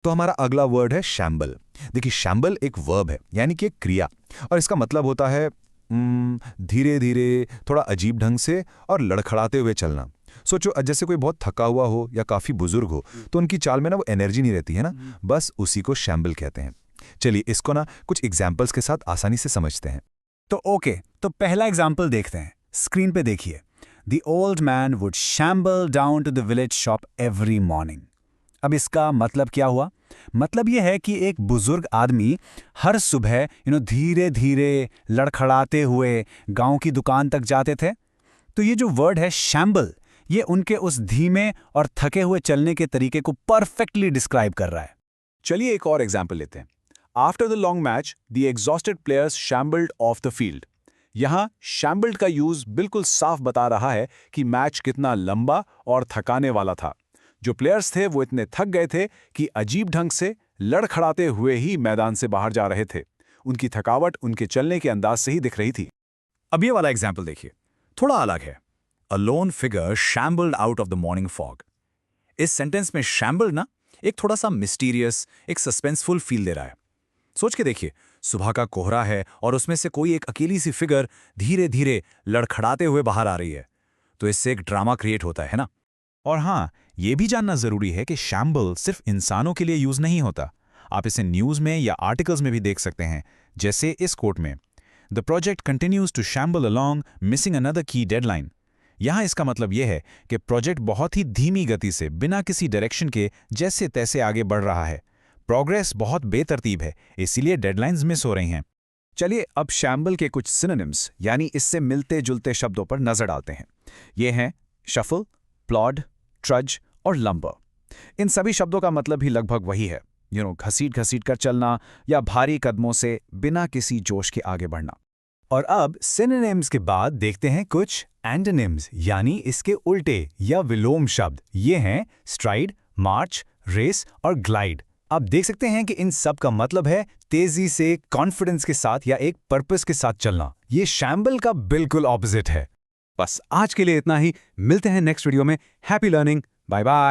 तो हमारा अगला वर्ड है शैम्बल। देखिए, शैम्बल एक वर्ब है, यानी कि एक क्रिया, और इसका मतलब होता है धीरे धीरे, थोड़ा अजीब ढंग से और लड़खड़ाते हुए चलना। सोचो, जैसे कोई बहुत थका हुआ हो या काफ़ी बुजुर्ग हो, तो उनकी चाल में ना वो एनर्जी नहीं रहती है ना, बस उसी को शैम्बल कहते हैं। चलिए इसको ना कुछ एग्जाम्पल्स के साथ आसानी से समझते हैं। तो पहला एग्जाम्पल देखते हैं। स्क्रीन पे देखिए। The old man would shamble down to the village shop every morning. अब इसका मतलब क्या हुआ? मतलब यह है कि एक बुजुर्ग आदमी हर सुबह धीरे धीरे लड़खड़ाते हुए गांव की दुकान तक जाते थे। तो ये जो वर्ड है शैम्बल, ये उनके उस धीमे और थके हुए चलने के तरीके को परफेक्टली डिस्क्राइब कर रहा है। चलिए एक और एग्जाम्पल लेते हैं। After the long match the exhausted players shambled off the field. यहाँ शैम्बल्ड का यूज बिल्कुल साफ बता रहा है कि मैच कितना लंबा और थकाने वाला था। जो प्लेयर्स थे वो इतने थक गए थे कि अजीब ढंग से लड़खड़ाते हुए ही मैदान से बाहर जा रहे थे। उनकी थकावट उनके चलने के अंदाज से ही दिख रही थी। अब ये वाला एग्जाम्पल देखिए, थोड़ा अलग है। A lone figure shambled out of the morning fog. इस सेंटेंस में शैम्बल्ड ना एक थोड़ा सा मिस्टीरियस, एक सस्पेंसफुल फील दे रहा है। सोच के देखिए, सुबह का कोहरा है और उसमें से कोई एक अकेली सी फिगर धीरे धीरे लड़खड़ाते हुए बाहर आ रही है, तो इससे एक ड्रामा क्रिएट होता है ना। और हाँ, ये भी जानना जरूरी है कि शैम्बल सिर्फ इंसानों के लिए यूज नहीं होता। आप इसे न्यूज में या आर्टिकल्स में भी देख सकते हैं, जैसे इस कोट में, the project continues to shamble along missing another key deadline. यहां इसका मतलब यह है कि प्रोजेक्ट बहुत ही धीमी गति से बिना किसी डायरेक्शन के जैसे तैसे आगे बढ़ रहा है। प्रोग्रेस बहुत बेतरतीब है, इसीलिए डेडलाइंस मिस हो रही हैं। चलिए अब शैम्बल के कुछ सिनोनिम्स यानी इससे मिलते जुलते शब्दों पर नजर डालते हैं। ये हैं शफल, प्लॉड, ट्रज और लंबर। इन सभी शब्दों का मतलब भी लगभग वही है, घसीट घसीट कर चलना या भारी कदमों से बिना किसी जोश के आगे बढ़ना। और अब सिनोनिम्स के बाद देखते हैं कुछ एंटोनिम्स, यानी इसके उल्टे या विलोम शब्द। ये हैं स्ट्राइड, मार्च, रेस और ग्लाइड। आप देख सकते हैं कि इन सब का मतलब है तेजी से, कॉन्फिडेंस के साथ या एक पर्पस के साथ चलना। ये शैम्बल का बिल्कुल ऑपोजिट है। बस आज के लिए इतना ही। मिलते हैं नेक्स्ट वीडियो में। Happy learning. Bye bye.